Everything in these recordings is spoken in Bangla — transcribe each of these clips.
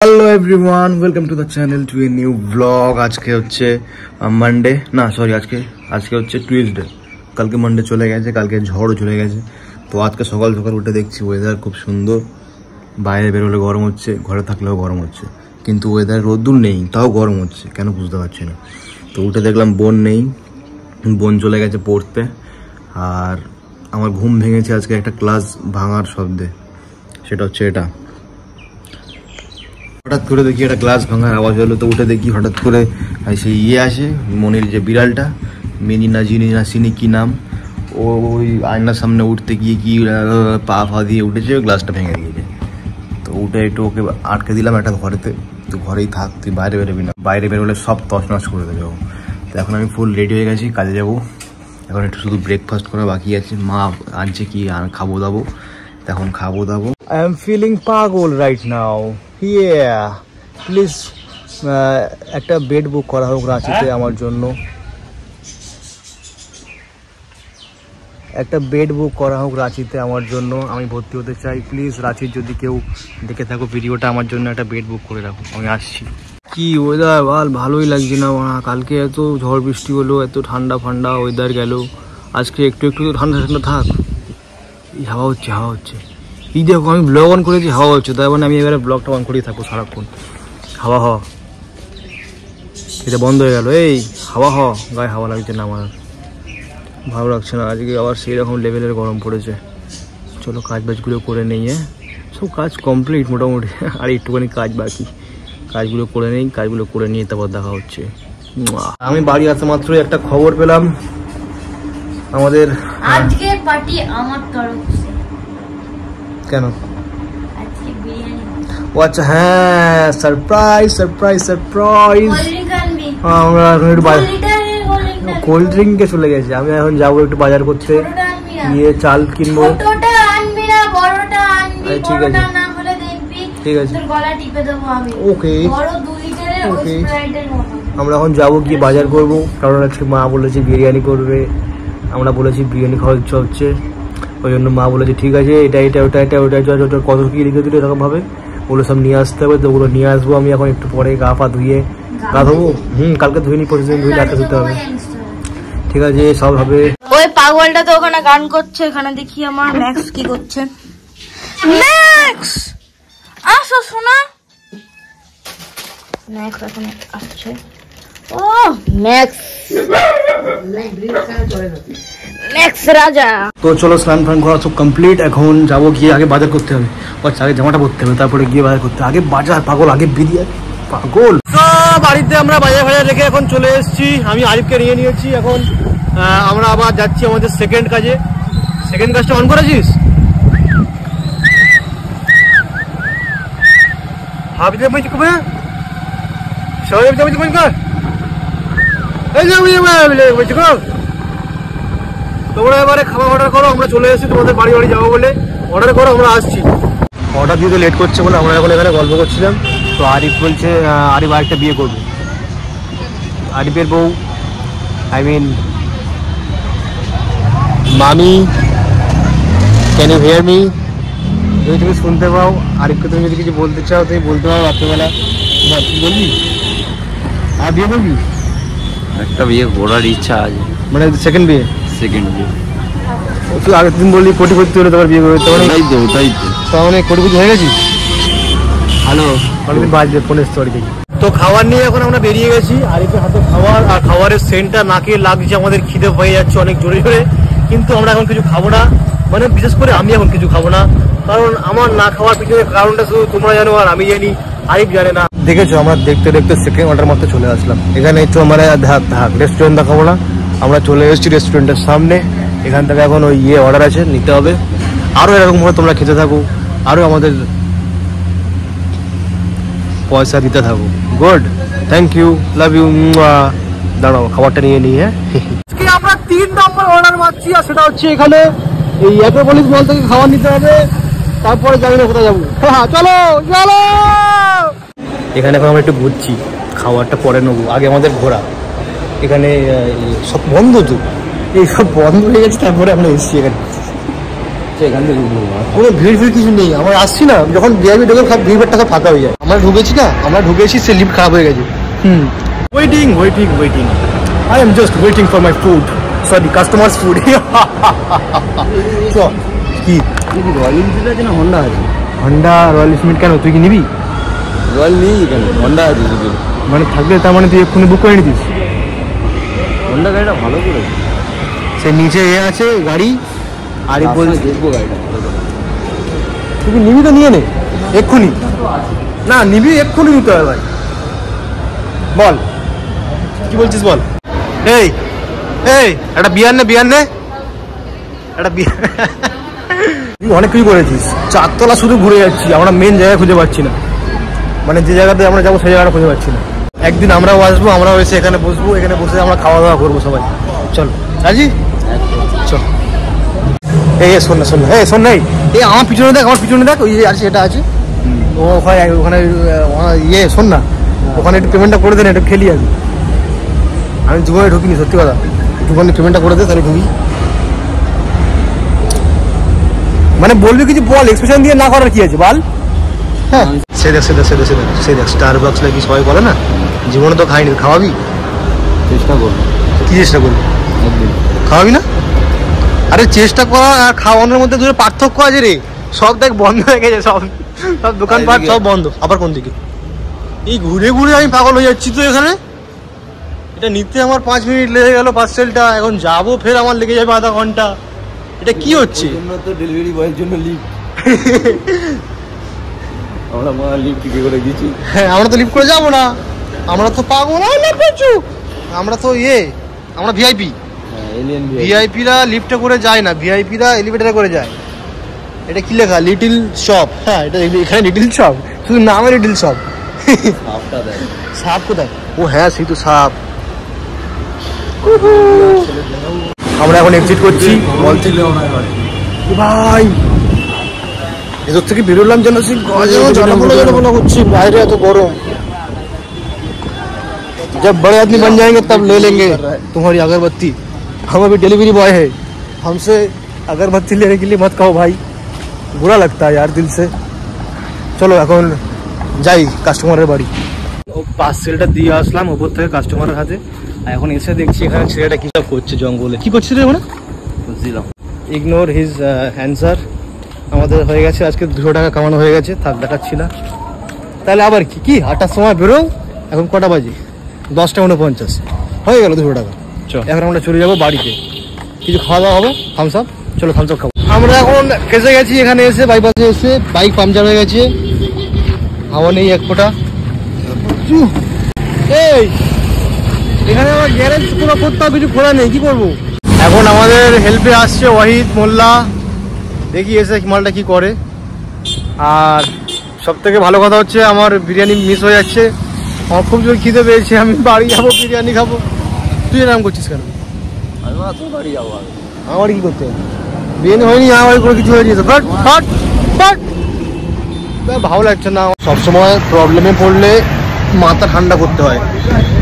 Hello everyone, welcome to the channel to a new blog. আজকে হচ্ছে মানডে, না সরি আজকে হচ্ছে টুইসডে। কালকে মানডে চলে গেছে, কালকে ঝড়ও চলে গেছে। তো আজকে সকাল সকাল উঠে দেখছি ওয়েদার খুব সুন্দর। বাইরে বেরোলে গরম হচ্ছে, ঘরে থাকলেও গরম হচ্ছে, কিন্তু ওয়েদার রোদ্দুর নেই তাও গরম হচ্ছে, কেন বুঝতে পারছি না। তো উঠে দেখলাম বোন নেই, বোন চলে গেছে পড়তে। আর আমার ঘুম ভেঙেছে আজকে একটা ক্লাস ভাঙার শব্দে, সেটা হচ্ছে এটা। হঠাৎ করে দেখি একটা গ্লাস ভাঙার আওয়াজ হলো, তো উঠে দেখি হঠাৎ করে সেই আসে, মনির যে বিড়ালটা, মিনি না জিনি না সিনি কি নাম, ওই আয়নার সামনে উঠতে গিয়ে কি পা ফা দিয়ে উঠেছে, গ্লাসটা ভেঙে দিয়েছে। তো উঠে একটু ওকে আটকে দিলাম একটা ঘরেতে, তো ঘরেই থাক, তুই বাইরে বেরোবি না, বাইরে বেরোলে সব তছনছ করে দেবে ও। তো এখন আমি ফুল রেডি হয়ে গেছি, কাজে যাবো। এখন একটু শুধু ব্রেকফাস্ট করা বাকি আছে, মা আনছে কি খাবো দাবো, এখন খাবো দাবো। আই এম ফিলিং পাগল রাইট নাও। প্লিজ একটা বেড বুক করা হোক রাঁচিতে আমার জন্য, একটা বেড বুক করা হোক রাঁচিতে আমার জন্য। আমি ভর্তি হতে চাই, প্লিজ রাঁচির যদি কেউ দেখে থাকো ভিডিওটা, আমার জন্য একটা বেড বুক করে রাখো, আমি আসছি। কি ওয়েদার বল, ভালোই লাগছে না। কালকে এত ঝড় বৃষ্টি হলো, এত ঠান্ডা ফান্ডা ওয়েদার গেল, আজকে একটু একটু ঠান্ডা ঠান্ডা থাক। এই হাওয়া হচ্ছে এই দেখো, আমি ব্লগ অন করেছি, হাওয়া হচ্ছে, তাই মানে আমি এবারে ব্লগটা অন করেই থাকবো সারাক্ষণ। হাওয়া এটা বন্ধ হয়ে গেল। এই হাওয়া গায়ে হাওয়া লাগছে না, আমার ভালো লাগছে না আজকে। আবার সেই রকম লেভেলের গরম পড়েছে। চলো কাজ বাজগুলো করে নেই, সব কাজ কমপ্লিট মোটামুটি, আর একটুখানি কাজ বাকি, কাজগুলো করে নেই, কাজগুলো করে নিয়ে তারপর দেখা হচ্ছে। আমি বাড়ি আসা মাত্রই একটা খবর পেলাম, আমাদের আজকে পার্টি আমার তরফ থেকে। কেন? আজকে বিরিয়ানি। ও আচ্ছা, হ্যাঁ, সারপ্রাইজ। আমরা এখন একটু কোল্ড ড্রিঙ্কে চলে গেছি। আমি এখন যাবো একটু বাজার করতে, গিয়ে চাল কিনবো। ঠিক আছে, ঠিক আছে, ওকে। আমরা এখন যাবো, গিয়ে বাজার করবো, কারণ আজকে মা বলেছে বিরিয়ানি করবে। আমরা বলেছি বিরিয়ানি খাওয়ার ইচ্ছা হচ্ছে, ওই জন্য মা বলেছে ঠিক আছে, এটা ওটা কত কি লিখে দিল এরকম ভাবে, ওগুলো সব নিয়ে আসতে হবে। তো ওগুলো নিয়ে আসবো আমি এখন একটু পরে, গা পা ধুয়ে, গা ধোবো। কালকে ধুইনি, প্রতিদিন ধুয়ে রাখতে ধুতে হবে। ঠিক আছে, সব হবে। ওই পাগলটা তো ওখানে গান করছে, এখানে দেখি আমার ম্যাক্স কি করছে। ম্যাক্স আসো শোনা, ম্যাক্স এখন আসছে। ও ম্যাক্স রাজা। তো চলো, স্নান ফান করা সব কমপ্লিট, এখন যাবো, গিয়ে আগে বাজার করতে হবে। আচ্ছা, আগে জামাটা পরতে হবে, তারপরে গিয়ে বাজার করতে হবে। আগে বাজার, পাগল, আগে বিরিয়ানি, পাগল। তো বাড়িতে আমরা বাজার রেখে এখন চলে এসেছি, আমি আরিফকে নিয়ে নিয়েছি। এখন আমরা আবার যাচ্ছি আমাদের সেকেন্ড কাজে। সেকেন্ড কাজটা অন করেছিস? তোমরা এবারে খাবার অর্ডার করো, আমরা চলে এসেছি তোমাদের বাড়ি যাবো বলে। অর্ডার করো, আমরা আসছি। অর্ডার দিতে লেট করছে বলে আমরা এখন এখানে গল্প করছিলাম। তো আরিফ বলছে আরিফ আরেকটা বিয়ে করবে। আরিফের বউ, আই মিন মামি, ক্যান ইউ হিয়ার মি? যদি তুমি শুনতে পাও, আরিফকে তুমি যদি কিছু বলতে চাও তুমি বলতে পারো রাত্রেবেলা। বলবি? আর বিয়ে করবি? একটা বিয়ে করার ইচ্ছা আছে, মানে সেকেন্ড বিয়ে। তুই আগের দিন বললি কোটি করতে হলে তোমার বিয়ে করবে, তাই তো তার মানে কোটি হয়ে গেছি। হ্যালো, অনেকদিন বাজবে, ফোনের স্টোরি দেখি। তো খাবার নিয়ে এখন আমরা বেরিয়ে গেছি। আরিফের হাতে খাবার, আর খাবারের সেন্টটা নাকে লাগছে, আমাদের খিদে হয়ে যাচ্ছে অনেক জোরে জোরে। কিন্তু আমরা এখন কিছু খাবো না, মানে বিশেষ করে আমি এখন কিছু খাবো না, কারণ আমার না খাওয়ার পিছনে কারণটা শুধু তোমরা জানো আর আমি জানি, আরিফ জানে না। দেখেছো, আমরা দেখতে দেখতে সেকেন্ড অর্ডার মতো চলে আসলাম। এখানে একটু আমরা রেস্টুরেন্ট দেখাবো না, আমরা চলে এসেছি রেস্টুরেন্টের সামনে। এখান থেকে এখন ওই অর্ডার আছে, নিতে হবে। আরও এরকমভাবে তোমরা খেতে থাকো, আরও আমাদের পয়সা দিতে থাকো। Good, thank you, love you. দাঁড়াও, খাবারটা নিয়ে নিই। আজকে আমরা 3 নম্বর অর্ডার মারছি, আর সেটা হচ্ছে এখানে এই অ্যাক্রোপলিস মল থেকে খাবার নিতে হবে, তারপরে জানি না কোথায় যাবো। চলো চলো, এখানে এখন আমরা একটু ঘুরছি, খাবারটা পরে নেবো, আগে আমাদের ঘোরা। এখানে সব বন্ধ, তো এই সব বন্ধ হয়ে গেছে, তারপরে আমরা এসেছি এখানে। এখান থেকে কোনো ভিড় কিছু নেই। আমরা আসছি না, যখন ভিআইপি ঢোকে সব ভিড় টাকা ফাঁকা হয়ে যায়। আমরা ঢুকেছি না, আমরা ঢুকেছি, সে লিফট খারাপ হয়ে গেছে। Waiting I am just waiting for my food, sorry customers food. কি রয়্যাল এনফিল্ড আছে না হন্ডা আছে? হন্ডা রয়্যাল এনফিল্ড কেন, তুই কি নিবি? রয়্যাল নেই কেন, হন্ডা আছে। মানে থাকলে তার মানে তুই এক্ষুনি বুক করে নিতিস? হন্ডা গাড়িটা ভালো করে, সে নিচে আছে গাড়ি, আর দেখবো গাড়িটা। তুই কি নিবি তো নিয়ে নে এক্ষুনি। না নিবি এক্ষুনি নিতে হবে ভাই। বল কি বলছিস বল। এই একটা বিয়ার নে একটা বিয়ার। তুই অনেক কিছু করেছিস, 4 তলা শুধু ঘুরে যাচ্ছি, আমরা মেন জায়গা খুঁজে পাচ্ছি না। মানে যে জায়গাতে আমরা যাবো সেই জায়গাটা খুঁজে পাচ্ছি না। একদিন আমরাও আসবো, আমরাও এসে এখানে বসবো, এখানে বসে আমরা খাওয়া দাওয়া করবো সবাই। চল রাজি, চল। এই শোন না এই আমার পিছনে দেখ, ওই যে আছে এটা আছে ওখানে শোন না, ওখানে একটু পেমেন্টটা করে দেন, একটু খেলি আমি জীবনে ঢুকিনি, সত্যি কথা। একটুখানি পেমেন্টটা করে দে, তাহলে ঢুকি। মানে বলবি কিছু বল, এক্সপ্রেশন দিয়ে না করার কি আছে বল। হ্যাঁ সে দেখ স্টারবাক্স নাকি সবাই বলে না, জীবনে তো খাইনি, খাওয়াবি? চেষ্টা করবো। কি চেষ্টা করবি? একদিন খাওয়াবি না? আরে চেষ্টা করা আর খাওয়ানোর মধ্যে দুটো পার্থক্য আছে রে। সব দেখ বন্ধ হয়ে গেছে, সব দোকানপাট সব বন্ধ। আবার কোন দিকে? এই ঘুরে ঘুরে আমি পাগল হয়ে যাচ্ছি তো এখানে। এটা নিতে আমার 5 মিনিট লেগে গেল পার্সেলটা, এখন যাবো ফের আমার লেগে যাবে আধা ঘন্টা। এটা কি হচ্ছে? তো ডেলিভারি বয়ের জন্য লিফট। আমরা লিফট কি করে দিয়েছি? হ্যাঁ আমরা তো লিফট করে যাবো না, আমরা তো পাগল না প্রচুর। আমরা তো আমরা ভিআইপি। ভিআইপিরা লিফটে করে যায় না, ভিআইপিরা এলিভেটরে করে যায়। এটা কি লেখা? Little shop. হ্যাঁ এটা এখানে লিটল শপ, শুধু নামে লিটল শপ। সাপ কোথায়? ও হ্যাঁ সেই তো সাপ। আমরা এখন এক্সিট করছি। ভাই এদের থেকে বেরোলাম যেন জ্বালা করছি, বাইরে এত গরম। जब बड़े आदमी बन जाएंगे तब ले लेंगे तुम्हारी अगरबत्ती। हम अभी डिलीवरी बॉय है, हमसे अगरबत्ती लेने के लिए मत कहो भाई, बुरा लगता है यार दिल से। চলো এখন যাই কাস্টমারের বাড়ি। ও পার্সেলটা দিয়ে আসলাম উপর থেকে কাস্টমারের হাতে। আর এখন এসে দেখছি এখানে ছেলেটা কি সব করছে জঙ্গলে। কি করছিস রে ওখানে? বুঝছিলাম। Ignore his answer. আমাদের হয়ে গেছে আজকে 200 টাকা কামানো হয়ে গেছে, থাক দেখাচ্ছি না। তাহলে আবার কি 8টার সময় বেরো, এখন কটা বাজে? 10:49 হয়ে গেল 200 টাকা। এখন আমরা চলে যাবো বাড়িতে, কিছু খাওয়া দাওয়া হবে, থামস আপ। চলো থামস আপ খাবো। আমরা এখন ফেসে গেছি এখানে এসে, বাইপাসে এসে বাইক পাংচার হয়ে গেছে, হাওয়া নেই এক ফোঁটা। এই এখানে আমার গ্যারেজ পুরো করতে কিছু খোলা নেই, কি করবো? এখন আমাদের হেল্পে আসছে ওয়াহিদ মোল্লা, দেখি এসে মালটা কি করে। আর সব থেকে ভালো কথা হচ্ছে আমার বিরিয়ানি মিস হয়ে যাচ্ছে। আমার খুব জোর খিদে পেয়েছে, আমি বাড়ি যাবো বিরিয়ানি খাবো। তুই এরকম করছিস কেন? বাড়ি যাবো আমার কি করতে হবে? বিরিয়ানি হয়নি, আমার কোনো কিছু হয়ে গেছে। ভালো লাগছে না। সবসময় প্রবলেমে পড়লে মাথা ঠান্ডা করতে হয়,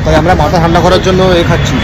তাই আমরা মাথা ঠান্ডা করার জন্য খাচ্ছি।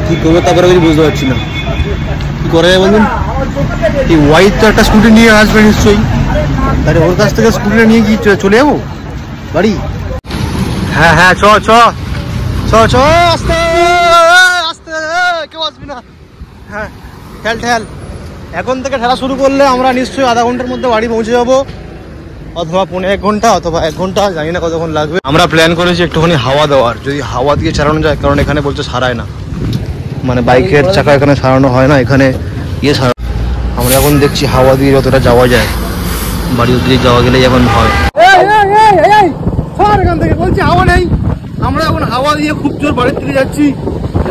কি করবে তারপরে কিছু বুঝতে পারছি না, কি করে যায় বলুন। কি ওয়াইফ তো একটা স্কুটি নিয়ে আসবে নিশ্চয়ই, তাহলে ওর কাছ থেকে স্কুটিটা নিয়ে কি চলে যাবো বাড়ি? হ্যাঁ চ আস্তে আস্তে, কেউ আসবি না। হ্যাঁ ঠেল। এখন থেকে ঠেলা শুরু করলে আমরা নিশ্চয়ই আধা ঘন্টার মধ্যে বাড়ি পৌঁছে যাবো, অথবা 1.5 ঘন্টা, অথবা 1 ঘন্টা, জানি না কতক্ষণ লাগবে। আমরা প্ল্যান করেছি একটুখানি হাওয়া দেওয়ার, যদি হাওয়া দিয়ে চালানো যায়, কারণ এখানে বলছে সারায় না, মানে বাইকের চাকা এখানে সারানো হয় না, এখানে সারা। আমরা এখন দেখছি হাওয়া দিয়ে যতটা যাওয়া যায়, বাড়ি দিয়ে যাওয়া গেলেই এখন হয়। এখান থেকে বলছি হাওয়া নেই, আমরা এখন হাওয়া দিয়ে খুব জোর বাড়ির দিকে যাচ্ছি।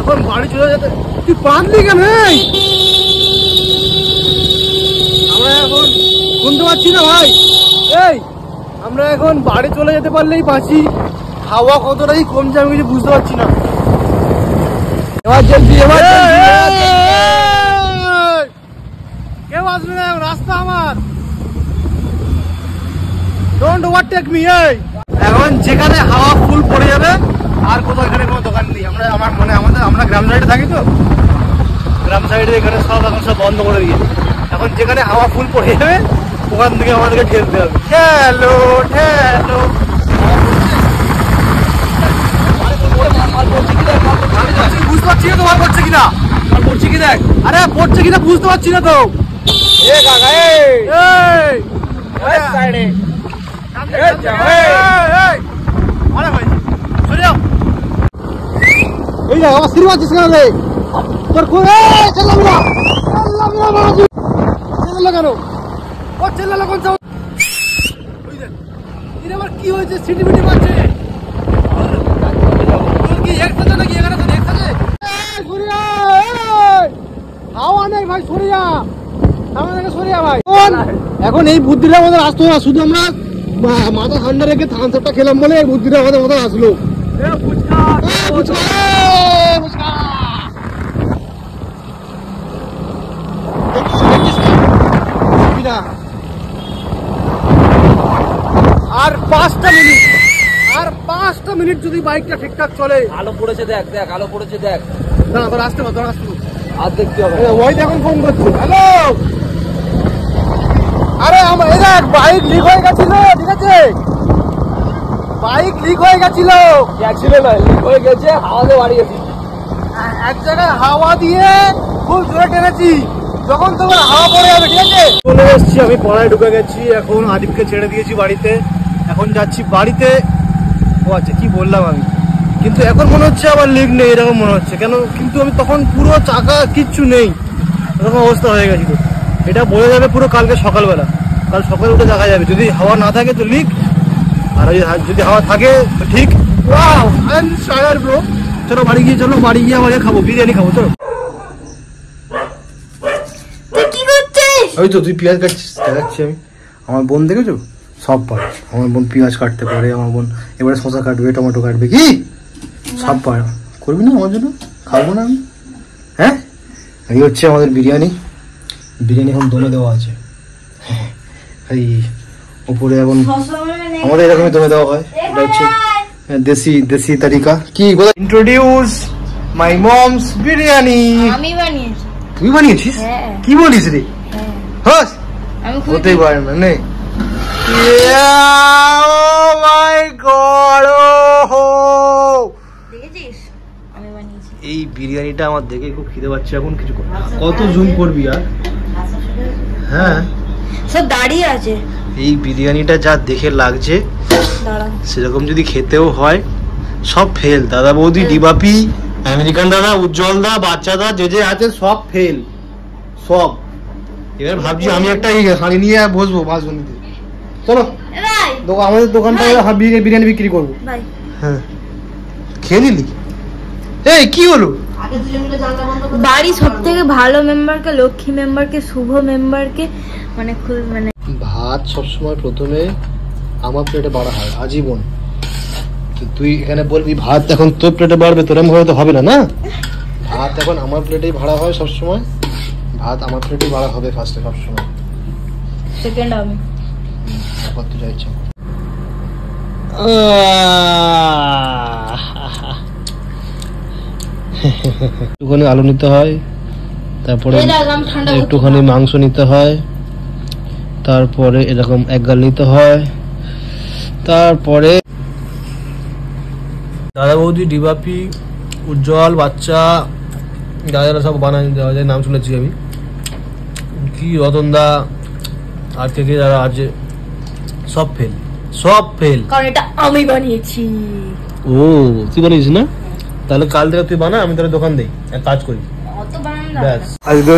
এখন বাড়ি চলে যেতে তুই পারলি কেন? আমরা এখন শুনতে পাচ্ছি না ভাই। আমরা এখন বাড়ি চলে যেতে পারলেই বাঁচি, হাওয়া কতটাই কমছে আমি কিছু বুঝতে পারছি না। কেউ আসবে না, রাস্তা আমার। Don't overtake me. এখন যেখানে হাওয়া ফুল পড়ে যাবে, আর কোথাও এখানে কোনো দোকান নেই। আমরা গ্রাম সাইডে থাকি তো, গ্রাম সাইডে এখানে সব এখন সব বন্ধ করে দিয়েছে। এখন যেখানে হাওয়া ফুল পড়ে যাবে ওখান থেকে আমাদেরকে ঠেলতে হবে। ঠেলো ঠেলো, বুঝতে পারছি না তো মাল পড়ছে কিনা, মাল পড়ছে কি দেখ। আরে পড়ছে কিনা বুঝতে পারছি না তো। কি হয়েছে সিটিমিটি মারছে এখন এই বুদ্ধিটা আমাদের আসতো না, শুধু আমরা মাথা ঠান্ডা রেখে থানসাপটা খেলাম বলে এই বুদ্ধিটা আমাদের মাথায় আসলো। আর 5টা মিনিট যদি বাইকটা ঠিকঠাক চলে। আলো পড়েছে দেখ, দেখ আলো পড়েছে দেখ। না তোর আসতে পার, তোর আসতে আর দেখতে হবে। ওই এখন ফোন করছে। হ্যালো, আরে আমার দেখ বাইক লিক হয়ে গেছিল, ঠিক আছে বাইক লিক হয়ে গেছিল। অ্যাক্সিডেন্ট হয়, লিক হয়ে গেছে, হাওয়াতে বাড়িয়েছি। এক জায়গায় হাওয়া দিয়ে খুব জোরে টেনেছি, যখন তোমার হাওয়া পড়ে যাবে, ঠিক আছে। চলে এসেছি, আমি পড়ায় ঢুকে গেছি। এখন আদিবকে ছেড়ে দিয়েছি বাড়িতে, এখন যাচ্ছি বাড়িতে। ও আচ্ছা কি বললাম আমি, কিন্তু এখন মনে হচ্ছে আবার লিক নেই এরকম মনে হচ্ছে। কেন, কিন্তু আমি তখন পুরো চাকা কিচ্ছু নেই এরকম অবস্থা হয়ে গেছিল। এটা বোঝা যাবে পুরো কালকে সকালবেলা, কাল সকালে উঠে দেখা যাবে। যদি হাওয়া না থাকে তো লিক, আর যদি হাওয়া থাকে তো ঠিক। Wow I am tired bro. চলো বাড়ি গিয়ে, চলো বাড়ি গিয়ে আমাকে খাবো, বিরিয়ানি খাবো। চলো। কি করছিস? ওই তো তুই পেঁয়াজ কাটছিস, দেখাচ্ছি আমি। আমার বোন দেখেছো, সব পারে। আমার বোন পেঁয়াজ কাটতে পারে, আমার বোন এবারে শসা কাটবে, টমেটো কাটবে, কি সব পারে। করবি না আমার জন্য? খাবো না আমি? হ্যাঁ, এই হচ্ছে আমাদের বিরিয়ানি। বিরিয়ানি এখন দমে দেওয়া আছে। এই উপরে এখন আমাদের এরকমই দমে দেওয়া হয়। এটা হচ্ছে দেশি তরিকা। কি বলে, ইন্ট্রোডিউস মাই মমস বিরিয়ানি। আমি বানিয়েছি। তুই বানিয়েছিস? হ্যাঁ। কি বলিস রে? হ্যাঁ, আমি হতেই পারে না। নে, oh my God, দেখেছিস আমি বানিয়েছি। এই বিরিয়ানিটা আমার দেখে খুব খিদে পাচ্ছে এখন। কিছু কত জুম করবি আর? হ্যাঁ, সব দাঁড়িয়ে আছে। এই বিরিয়ানিটা যা দেখে লাগছে দাঁড়া, সেরকম যদি খেতেও হয় সব ফেল। দাদা বৌদি, ডিবাপি, আমেরিকান দাদা, উজ্জ্বল দা, বাচ্চা দা, যে আছে সব ফেল, সব। এবার ভাবছি আমি একটা হাঁড়ি নিয়ে বসবো বাসবন্দিতে। চলো আমাদের দোকানটা বিরিয়ানি বিক্রি করবো। হ্যাঁ, খেয়ে নিলি? এই কি হলো? বাড়ি সব থেকে ভালো মেম্বারকে, লক্ষ্মী মেম্বারকে, শুভ মেম্বারকে মানে খুব মানে ভাত সবসময় প্রথমে আমার প্লেটে বাড়া হয় আজীবন। তুই এখানে বলবি ভাত এখন তোর প্লেটে বাড়বে, তোর ভাবে তো হবে না। না, ভাত এখন আমার প্লেটেই ভাড়া হয় সবসময়। ভাত আমার প্লেটেই ভাড়া হবে ফার্স্টে সবসময়, সেকেন্ড আমি। তারপর তুই যা ইচ্ছা। একটুখানি আলু নিতে হয়, তারপরে একটুখানি মাংস নিতে হয়, তারপরে এরকম এক গাল নিতে হয়, তারপরে দাদা বৌদি, ডিবাপি, উজ্জ্বল, বাচ্চা, দাদারা সব বানায় দেওয়া যায়, নাম শুনেছি আমি। কি রতনদা আর কে কে যারা আছে সব ফেল, সব ফেল। কারণ এটা আমি বানিয়েছি। ও তুই বানিয়েছিস না? তাহলে কাল থেকে তুই বানা, আমি তাহলে দোকান দেই, এক কাজ করি। ব্যাস, আজকে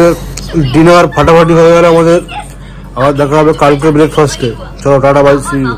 ডিনার ফাটাফাটি হয়ে গেল আমাদের। আবার দেখা হবে কালকে ব্রেকফাস্টে। চলো টাটা, বাই, সি ইউ।